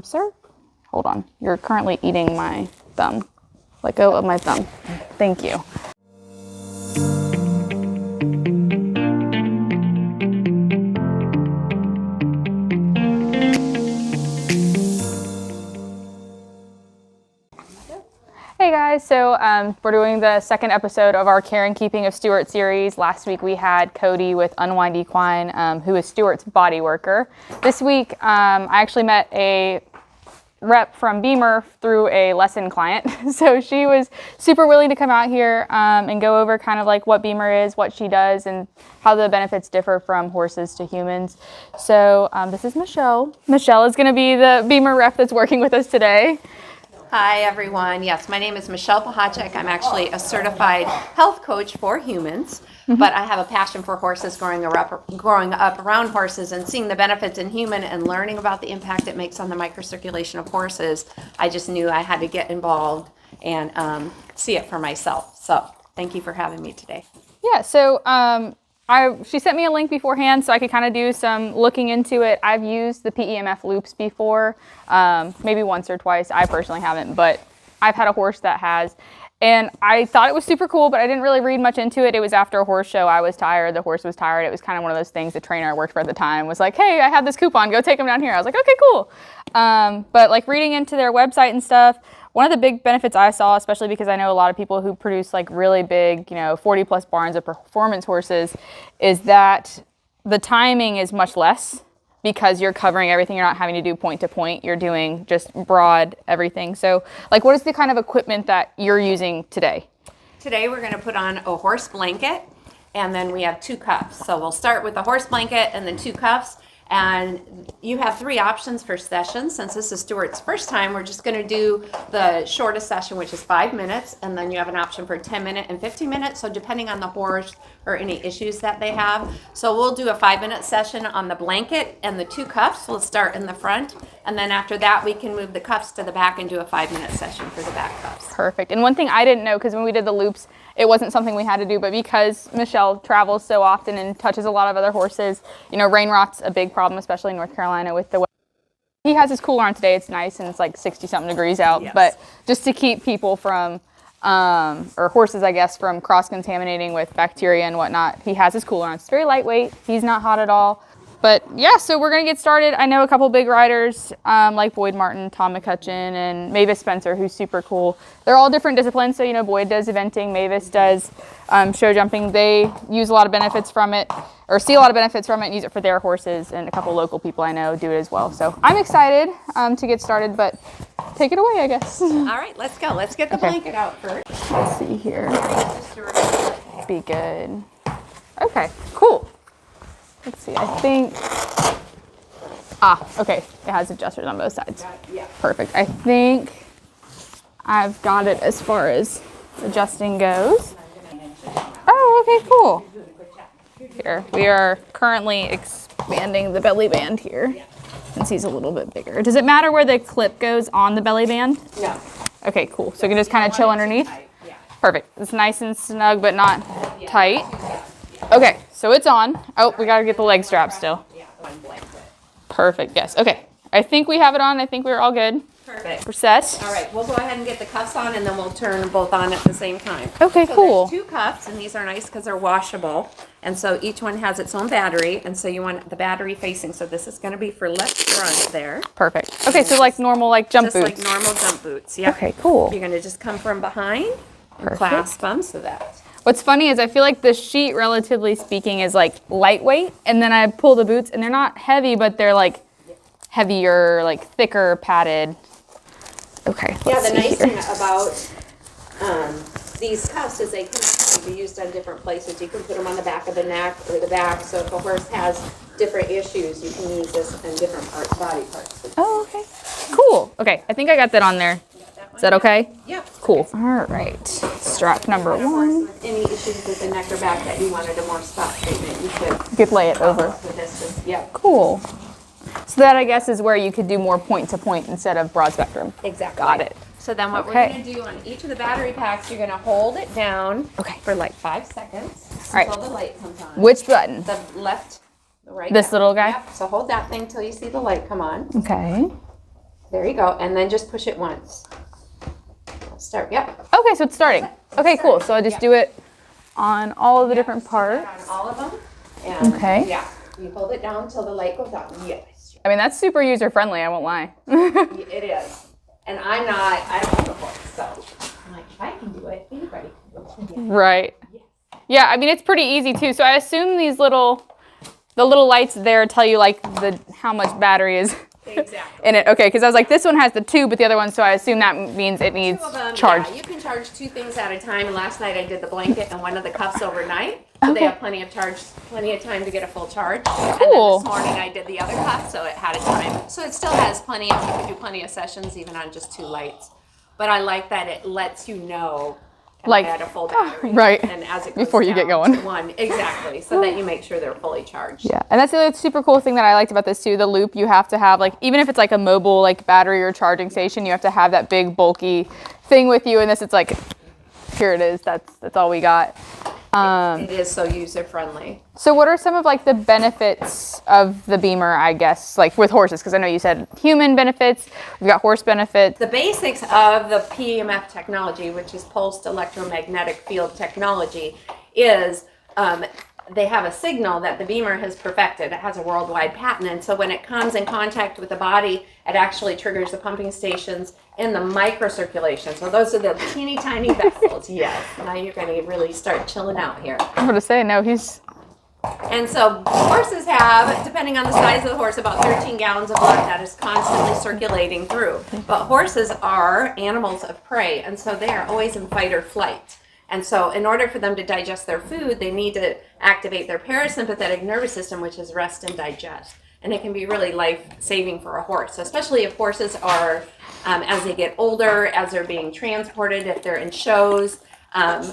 Sir, hold on. You're currently eating my thumb. Let go of my thumb. Thank you. Hey guys, so we're doing the second episode of our Care and Keeping of Stuart series. Last week we had Cody with Unwind Equine, who is Stuart's body worker. This week I actually met a rep from Beamer through a lesson client. So she was super willing to come out here and go over kind of like what Beamer is, what she does, and how the benefits differ from horses to humans. So this is Michelle. Michelle is going to be the Beamer rep that's working with us today. Hi everyone. Yes, my name is Michelle Pahacek. I'm actually a certified health coach for humans, but I have a passion for horses, growing up around horses and seeing the benefits in human and learning about the impact it makes on the microcirculation of horses. I just knew I had to get involved and see it for myself. So thank you for having me today. Yeah, so she sent me a link beforehand so I could kind of do some looking into it. I've used the PEMF loops before, maybe once or twice. I personally haven't, but I've had a horse that has. And I thought it was super cool, but I didn't really read much into it. It was after a horse show. I was tired. The horse was tired. It was kind of one of those things the trainer I worked for at the time was like, hey, I have this coupon. Go take him down here. I was like, okay, cool. But like reading into their website and stuff, one of the big benefits I saw, especially because I know a lot of people who produce like really big, 40 plus barns of performance horses, is that the timing is much less because you're covering everything. You're not having to do point to point. You're doing just broad everything. So like, what is the kind of equipment that you're using today? Today we're going to put on a horse blanket, and then we have 2 cuffs. So we'll start with the horse blanket and then 2 cuffs. And you have 3 options for sessions. Since this is Stuart's first time, we're just going to do the shortest session, which is 5 minutes, and then you have an option for 10 minutes and 15 minutes. So depending on the horse or any issues that they have. So we'll do a 5-minute session on the blanket and the 2 cuffs. We'll start in the front, and then after that we can move the cuffs to the back and do a 5-minute session for the back cuffs. Perfect. And one thing I didn't know, because when we did the loops, it wasn't something we had to do, but because Michelle travels so often and touches a lot of other horses, rain rot's a big problem, especially in North Carolina with the weather. He has his cooler on today. It's nice and it's like 60-something degrees out, yes. But just to keep people from, or horses, I guess, from cross-contaminating with bacteria and whatnot, he has his cooler on. It's very lightweight. He's not hot at all. But yeah, so we're going to get started. I know a couple big riders like Boyd Martin, Tom McCutcheon, and Mavis Spencer, who's super cool. They're all different disciplines. So, Boyd does eventing, Mavis does show jumping. They use a lot of benefits from it, or see a lot of benefits from it and use it for their horses. And a couple local people I know do it as well. So I'm excited to get started, but take it away, I guess. All right, let's go. Let's get the blanket out first. Let's see here. Be good. Okay, cool. Let's see, I think, okay, it has adjusters on both sides. Yeah. Perfect. I think I've got it as far as adjusting goes. Oh, okay, cool. Here, we are currently expanding the belly band here, since he's a little bit bigger. Does it matter where the clip goes on the belly band? No. Okay, cool. So you can just kind of chill underneath? Perfect. It's nice and snug, but not tight. Okay, so it's on. Oh, we gotta get the leg strap still. Perfect, yes. Okay, I think we have it on. I think we're all good. Perfect. We're set. All right, we'll go ahead and get the cuffs on, and then we'll turn both on at the same time. Okay, so cool. There's 2 cuffs, and these are nice because they're washable. And so each one has its own battery, and so you want the battery facing. So this is going to be for left front there. Perfect. Okay, so like normal jump boots. Just like normal jump boots, yeah. Okay, cool. You're going to just come from behind and clasp them so that. What's funny is I feel like the sheet, relatively speaking, is like lightweight, and then I pull the boots, and they're not heavy, but they're like heavier, like thicker, padded. Okay. Yeah, the nice thing about these cuffs is they can actually be used on different places. You can put them on the back of the neck or the back, so if a horse has different issues, you can use this in different body parts. Oh, okay. Cool. Okay, I think I got that on there. Is that okay? Yep. Cool. All right. Strap number 1. Any issues with the neck or back that you wanted a more spot treatment, you could lay it over. With this. Yep. Cool. So that, I guess, is where you could do more point to point instead of broad spectrum. Exactly. Got it. So then what we're going to do on each of the battery packs, you're going to hold it down for like 5 seconds until the light comes on. Which button? The left, the right. This little guy? Yep. So hold that thing till you see the light come on. Okay. There you go. And then just push it once. Start. Yep. Okay, so it's starting. Okay, cool. So I just do it on all of the different parts. On all of them. And Okay. Yeah. You hold it down till the light goes on. Yes. I mean, that's super user-friendly, I won't lie. It is. And I don't have a horse, so I'm like, if I can do it, anybody can do it. Yeah. Right. Yeah, I mean, it's pretty easy too. So I assume the little lights there tell you like how much battery is Exactly. in it. Okay, because I was like, this one has the 2, but the other one, so I assume that means it needs Two of them, charge. yeah, you can charge 2 things at a time. And last night I did the blanket and one of the cups overnight. So they have plenty of time to get a full charge. Cool. And then this morning I did the other cup, so it had a time. So it still has you can do plenty of sessions even on just 2 lights. But I like that it lets you know Like, I had a full battery. right, And as it goes before you get down going. to 1, exactly, so that you make sure they're fully charged. Yeah, and that's the other super cool thing that I liked about this too. The loop, you have to have like, even if it's like a mobile like battery or charging station, you have to have that big bulky thing with you. And this, it's like, here it is. That's all we got. It is so user friendly. So what are some of like the benefits of the Beamer, I guess, like with horses? Because I know you said human benefits, we've got horse benefits. The basics of the PEMF technology, which is pulsed electromagnetic field technology, is they have a signal that the Beamer has perfected. It has a worldwide patent, and so when it comes in contact with the body, it actually triggers the pumping stations in the microcirculation. So those are the teeny tiny vessels. Yes, now you're going to really start chilling out here. I'm going to say, no, he's... And so horses have, depending on the size of the horse, about 13 gallons of blood that is constantly circulating through. But horses are animals of prey, and so they are always in fight or flight. And so in order for them to digest their food, they need to activate their parasympathetic nervous system, which is rest and digest. And it can be really life-saving for a horse, especially if horses are, as they get older, as they're being transported, if they're in shows.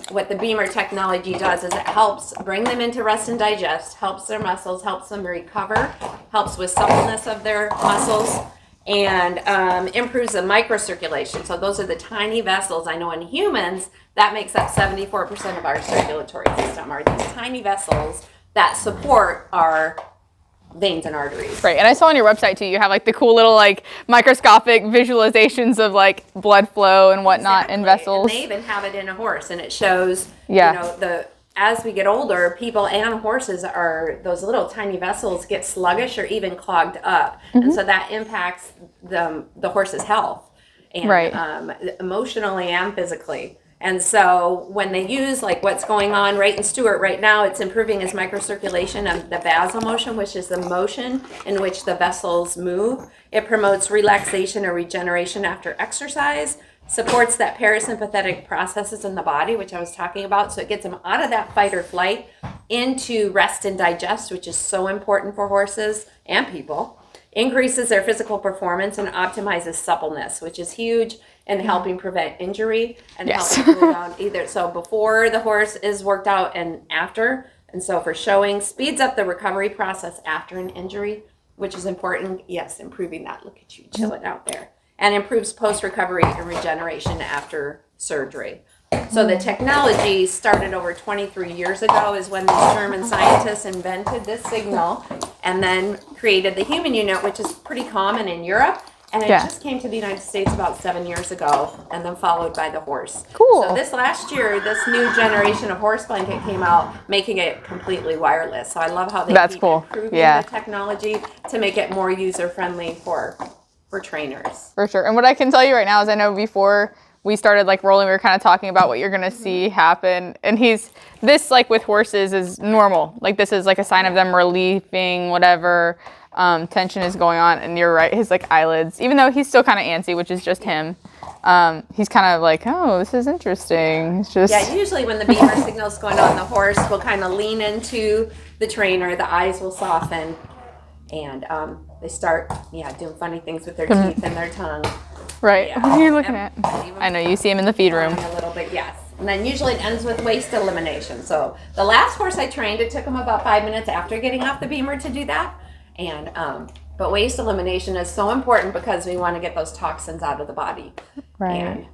What the Beamer technology does is it helps bring them into rest and digest, helps their muscles, helps them recover, helps with suppleness of their muscles, and improves the microcirculation. So those are the tiny vessels. I know in humans, that makes up 74% of our circulatory system, are these tiny vessels that support our veins and arteries. Right, and I saw on your website too, you have like the cool little like microscopic visualizations of like blood flow and whatnot in vessels. And they even have it in a horse, and it shows, Yeah. you know, as we get older, people and horses those little tiny vessels get sluggish or even clogged up. And so that impacts the horse's health, and Right. Emotionally and physically. And so when they use like what's going on right in Stuart right now, it's improving his microcirculation of the vasomotion, which is the motion in which the vessels move. It promotes relaxation or regeneration after exercise, supports that parasympathetic processes in the body, which I was talking about. So it gets them out of that fight or flight into rest and digest, which is so important for horses and people. Increases their physical performance and optimizes suppleness, which is huge in helping prevent injury and Yes. helping cool down either. So before the horse is worked out and after. And so for showing, speeds up the recovery process after an injury, which is important. Yes, improving that. Look at you chilling out there. And improves post-recovery and regeneration after surgery. So the technology started over 23 years ago is when these German scientists invented this signal and then created the human unit, which is pretty common in Europe. And it Yeah. just came to the United States about 7 years ago, and then followed by the horse. Cool. So this last year, this new generation of horse blanket came out, making it completely wireless. So I love how they That's keep cool. improving Yeah. the technology to make it more user-friendly for trainers. For sure. And what I can tell you right now is I know before we started like rolling, we were kind of talking about what you're going to see happen. And this like with horses is normal. Like this is like a sign of them relieving whatever tension is going on. And you're right, his like eyelids, even though he's still kind of antsy, which is just him. He's kind of like, oh, this is interesting. It's just, Yeah, usually when the Beamer signal's going on, the horse will kind of lean into the trainer, the eyes will soften, and they start, doing funny things with their teeth and their tongue. right. Yeah. What are you looking Yep. at? I know, you see him in the feed room. A little bit, yes. And then usually it ends with waste elimination. So the last horse I trained, it took him about 5 minutes after getting off the Beamer to do that. And but waste elimination is so important because we want to get those toxins out of the body. Right.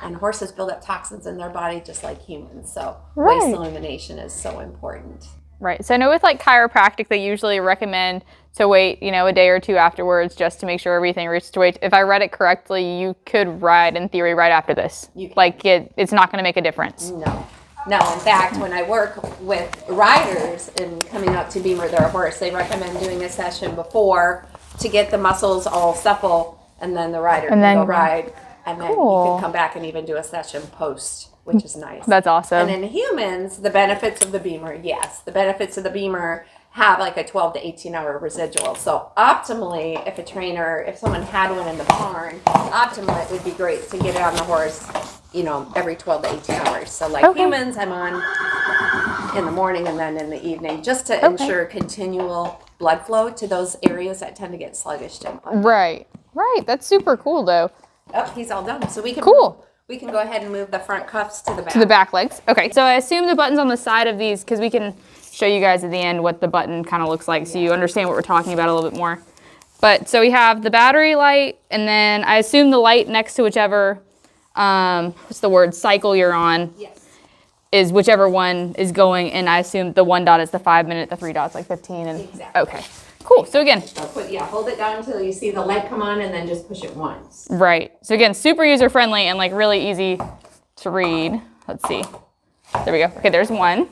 And horses build up toxins in their body just like humans. So Right. waste elimination is so important. Right. So I know with like chiropractic, they usually recommend to wait, a day or two afterwards just to make sure everything reaches to weight. If I read it correctly, you could ride in theory right after this. You can. Like it's not going to make a difference. No. No, in fact, when I work with riders and coming up to Beamer their horse, they recommend doing a session before to get the muscles all supple, and then the rider can go ride. And then you can come back and even do a session post, which is nice. That's awesome. And in humans, the benefits of the Beamer, yes. The benefits of the Beamer have like a 12 to 18 hour residual. So optimally, if someone had one in the barn, optimally it would be great to get it on the horse, every 12 to 18 hours. So like humans, I'm on in the morning and then in the evening, just to ensure continual blood flow to those areas that tend to get sluggish. Right. That's super cool though. Oh, he's all done. So we can we can go ahead and move the front cuffs to the back. To the back legs. Okay. So I assume the button's on the side of these because we can show you guys at the end what the button kind of looks like so you understand what we're talking about a little bit more. But so we have the battery light, and then I assume the light next to whichever cycle you're on. Yes. Is whichever one is going, and I assume the 1 dot is the 5 minute, the 3 dot's like 15. And exactly. Okay. Cool. So again, hold it down until you see the light come on, and then just push it once. Right. So again, super user friendly and like really easy to read. Let's see. There we go. Okay, there's one.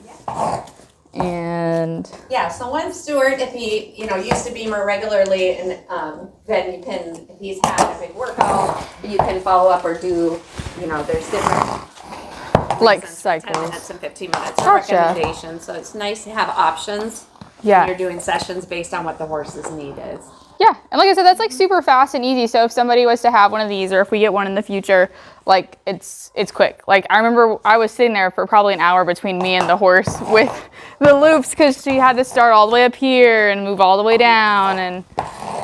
And so one Stuart, if he used to Beamer regularly, and then you can, if he's had a big workout, you can follow up or do, there's different like cycles, 10 cycles. minutes and 15 minutes recommendations. So it's nice to have options. When you're doing sessions based on what the horse's need is. Yeah, and like I said, that's like super fast and easy. So if somebody was to have one of these, or if we get one in the future, like it's quick. Like I remember I was sitting there for probably an hour between me and the horse with the loops because she had to start all the way up here and move all the way down. And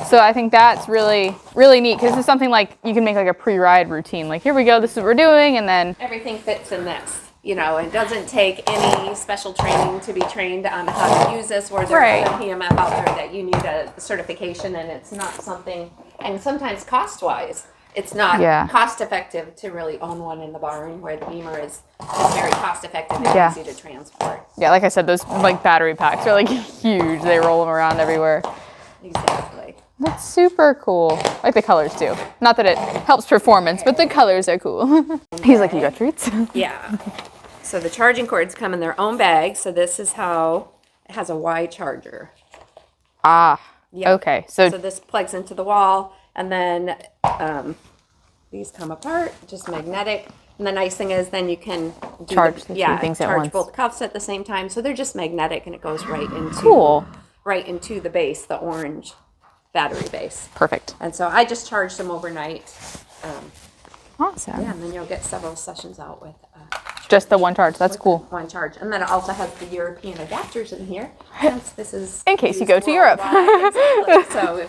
so I think that's really, really neat because it's something like you can make like a pre-ride routine. Like here we go, this is what we're doing, and then everything fits in this. It doesn't take any special training to be trained on how to use this, where there's a PMF out there that you need a certification, and it's not something, and sometimes cost-wise, it's not cost-effective to really own one in the barn, where the Beamer is very cost-effective and easy to transport. Yeah, like I said, those like battery packs are like huge. They roll them around everywhere. Exactly. That's super cool. I like the colors too. Not that it helps performance, but the colors are cool. He's like, you got treats? Yeah. So the charging cords come in their own bag. So this is how it has a Y charger. Okay. So this plugs into the wall, and then these come apart, just magnetic. And the nice thing is then you can do charge the two things at once. both cuffs at the same time. So they're just magnetic, and it goes right into the base, the orange battery base. Perfect. And so I just charged them overnight. Awesome. Yeah, and then you'll get several sessions out with just the one charge. That's cool. One charge. And then it also has the European adapters in here. Since this is in case you go to Europe. Exactly. So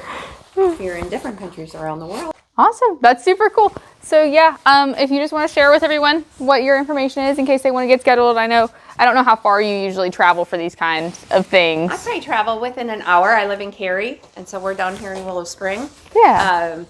if you're in different countries around the world. Awesome. That's super cool. So yeah, if you just want to share with everyone what your information is in case they want to get scheduled. I don't know how far you usually travel for these kinds of things. I probably travel within an hour. I live in Cary, and so we're down here in Willow Spring. Yeah.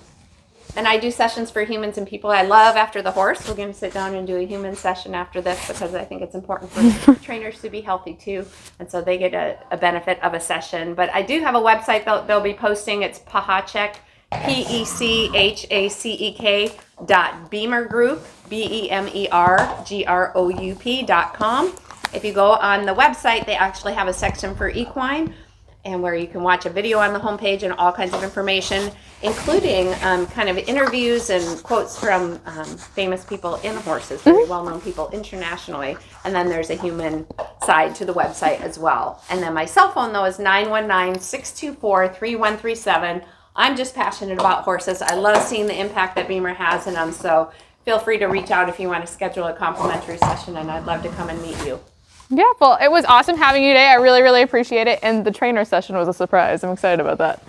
And I do sessions for humans and people. I love after the horse. We're going to sit down and do a human session after this because I think it's important for trainers to be healthy too. And so they get a benefit of a session. But I do have a website they'll be posting. It's Pechacek, PECHACEK.beamergroup, BEMERGROUP.com. If you go on the website, they actually have a section for equine, and where you can watch a video on the homepage and all kinds of information, including kind of interviews and quotes from famous people in horses, very well-known people internationally. And then there's a human side to the website as well. And then my cell phone, though, is 919-624-3137. I'm just passionate about horses. I love seeing the impact that Beamer has in them. So feel free to reach out if you want to schedule a complimentary session, and I'd love to come and meet you. Yeah, well, it was awesome having you today. I really, really appreciate it. And the trainer session was a surprise. I'm excited about that.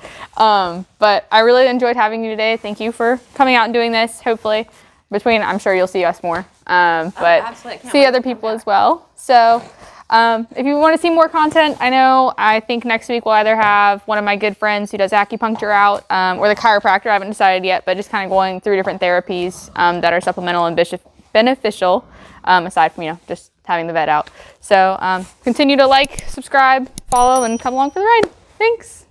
But I really enjoyed having you today. Thank you for coming out and doing this. Hopefully, I'm sure you'll see us more. But see other people as well. So if you want to see more content, I think next week we'll either have one of my good friends who does acupuncture out or the chiropractor. I haven't decided yet, but just kind of going through different therapies that are supplemental and beneficial aside from, just having the vet out. So continue to like, subscribe, follow, and come along for the ride. Thanks.